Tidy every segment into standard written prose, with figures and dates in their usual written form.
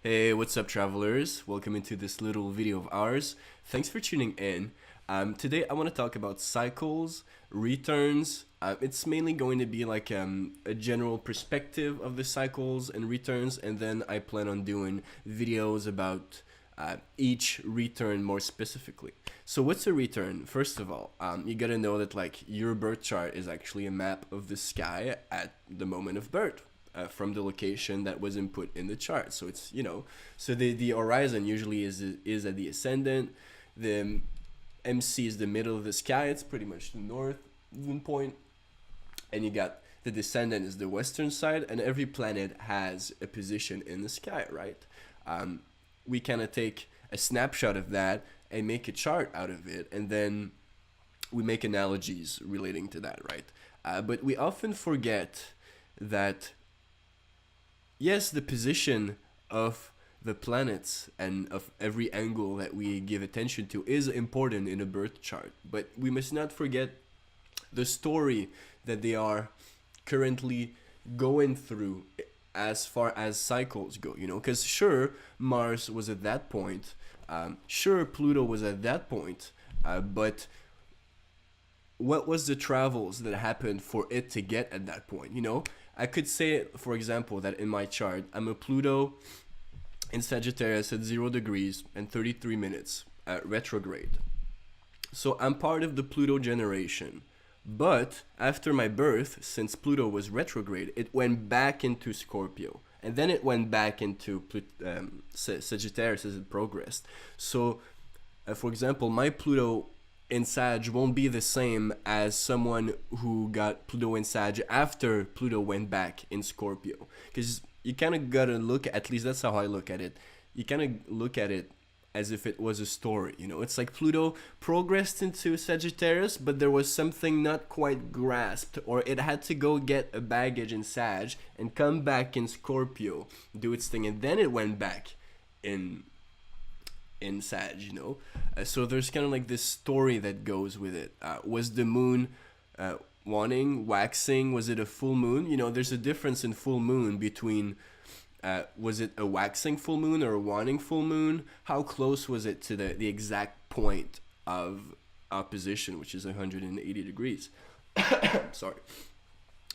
Hey, what's up, travelers? Welcome into this little video of ours. Thanks for tuning in. Today, I want to talk about cycles, returns. It's mainly going to be like a general perspective of the cycles and returns, and then I plan on doing videos about each return more specifically. So, what's a return? First of all, you gotta know that like your birth chart is actually a map of the sky at the moment of birth. From the location that was input in the chart. So it's, so the horizon usually is at the ascendant. The MC is the middle of the sky. It's pretty much the northern point. And you got the descendant is the western side, and every planet has a position in the sky, right? We kind of take a snapshot of that and make a chart out of it, and then we make analogies relating to that, right? But we often forget that yes, the position of the planets and of every angle that we give attention to is important in a birth chart, but we must not forget the story that they are currently going through as far as cycles go, because sure, Mars was at that point, sure, Pluto was at that point, but what was the travels that happened for it to get at that point, I could say, for example, that in my chart, I'm a Pluto in Sagittarius at 0 degrees and 33 minutes at retrograde. So I'm part of the Pluto generation. But after my birth, since Pluto was retrograde, it went back into Scorpio. And then it went back into Sagittarius as it progressed. So, for example, my Pluto in Sag won't be the same as someone who got Pluto in Sag after Pluto went back in Scorpio. Because you kind of gotta look at least that's how I look at it. You kind of look at it as if it was a story, It's like Pluto progressed into Sagittarius, but there was something not quite grasped, or it had to go get a baggage in Sag and come back in Scorpio, do its thing, and then it went back in Sag, so there's kind of like this story that goes with it. Was the moon waning, waxing? Was it a full moon? There's a difference in full moon between was it a waxing full moon or a waning full moon? How close was it to the exact point of opposition, which is 180 degrees? Sorry.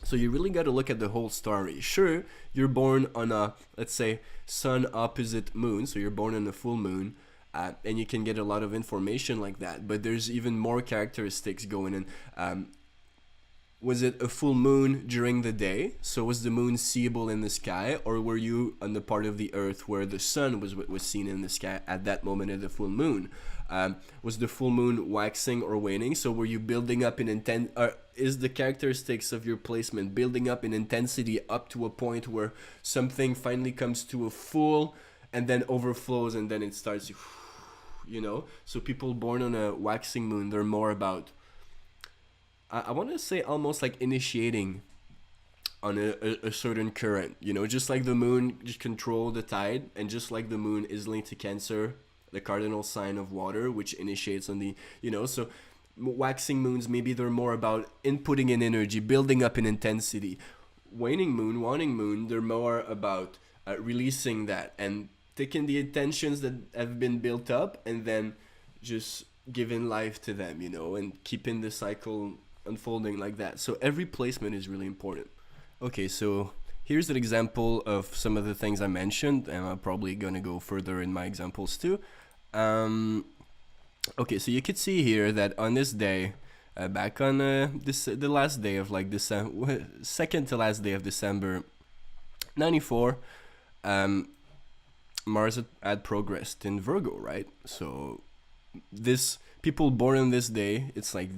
So you really got to look at the whole story. Sure, you're born on a, let's say, sun opposite moon, so you're born on a full moon, and you can get a lot of information like that, but there's even more characteristics going in. Was it a full moon during the day? So was the moon seeable in the sky, or were you on the part of the earth where the sun was seen in the sky at that moment of the full moon? Was the full moon waxing or waning? So were you building up in intent? Is the characteristics of your placement building up in intensity up to a point where something finally comes to a full and then overflows and then it starts, So people born on a waxing moon, they're more about, I want to say almost like initiating on a certain current, just like the moon just control the tide, and just like the moon is linked to Cancer, the cardinal sign of water, which initiates on the, so waxing moons, maybe they're more about inputting in energy, building up in intensity. Waning moon, they're more about releasing that and taking the intentions that have been built up and then just giving life to them, and keeping the cycle unfolding like that. So every placement is really important. Okay, so here's an example of some of the things I mentioned, and I'm probably gonna go further in my examples too. Okay, so you could see here that on this day, back on the last day of like December, second to last day of December, 94, Mars had progressed in Virgo, right? So this people born on this day, it's like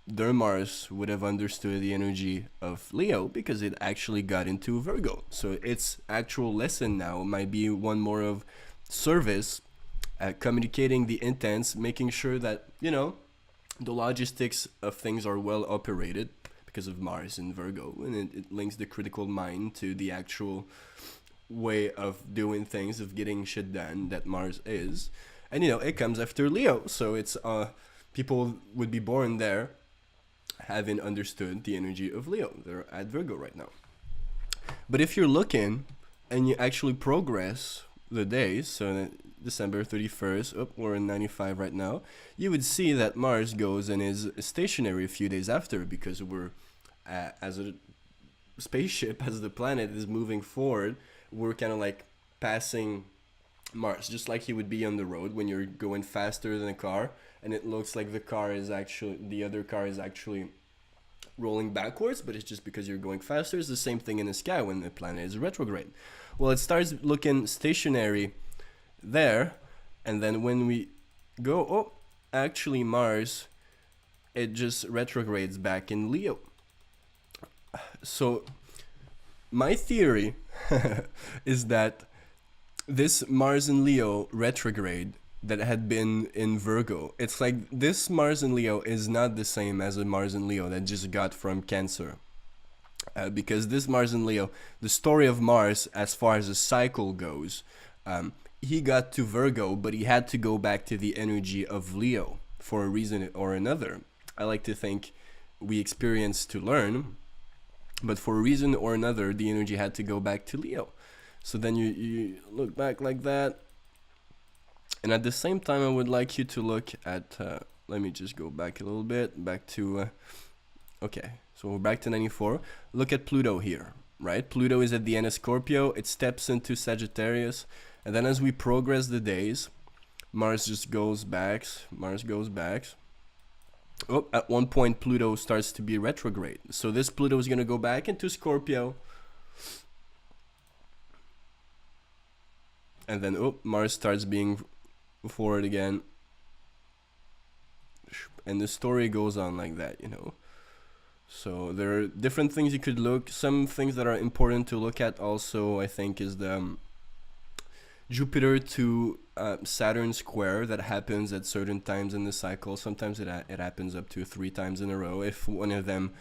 their Mars would have understood the energy of Leo because it actually got into Virgo. So its actual lesson now might be one more of service, communicating the intents, making sure that, the logistics of things are well operated because of Mars in Virgo. And it links the critical mind to the actual way of doing things, of getting shit done that Mars is. And, it comes after Leo. So it's, people would be born there having understood the energy of Leo. They're at Virgo right now. But if you're looking and you actually progress the days, so December 31st, we're in 95 right now, you would see that Mars goes and is stationary a few days after, because we're, as a spaceship, as the planet is moving forward, we're kind of like passing Mars, just like you would be on the road when you're going faster than a car, and it looks like the other car is actually rolling backwards, but it's just because you're going faster. It's the same thing in the sky when the planet is retrograde. Well, it starts looking stationary there, and then when we go, actually Mars, it just retrogrades back in Leo. So my theory is that this Mars in Leo retrograde that had been in Virgo, it's like this Mars in Leo is not the same as a Mars in Leo that just got from Cancer. Because this Mars in Leo, the story of Mars as far as the cycle goes, he got to Virgo, but he had to go back to the energy of Leo for a reason or another. I like to think we experience to learn, but for a reason or another, the energy had to go back to Leo. So then you look back like that. And at the same time, I would like you to look at, let me just go back a little bit, back to, okay, so we're back to 94. Look at Pluto here, right? Pluto is at the end of Scorpio, it steps into Sagittarius, and then as we progress the days, Mars just goes back, at one point Pluto starts to be retrograde. So this Pluto is going to go back into Scorpio, and then Mars starts being forward again, and the story goes on like that, you know. So there are different things you could look. Some things that are important to look at also, I think, is the Jupiter to Saturn square that happens at certain times in the cycle. Sometimes it happens up to 3 times in a row. If one of them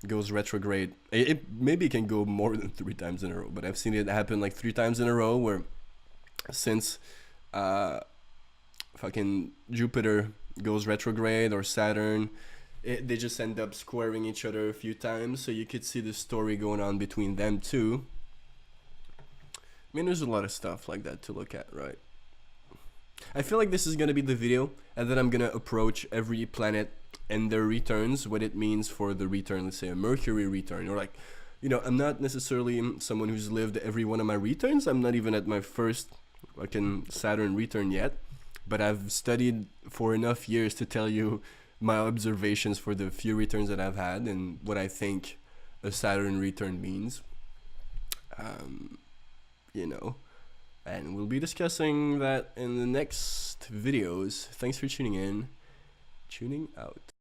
goes retrograde, it maybe can go more than 3 times in a row, but I've seen it happen like 3 times in a row, where since fucking Jupiter goes retrograde or Saturn, they just end up squaring each other a few times. So you could see the story going on between them too. I mean, there's a lot of stuff like that to look at, right? I feel like this is gonna be the video, and then I'm gonna approach every planet and their returns, what it means for the return. Let's say a Mercury return, or like, you know, I'm not necessarily someone who's lived every one of my returns. I'm not even at my first fucking Saturn return yet, but I've studied for enough years to tell you my observations for the few returns that I've had and what I think a Saturn return means. You know, and we'll be discussing that in the next videos. Thanks for tuning in. Tuning out.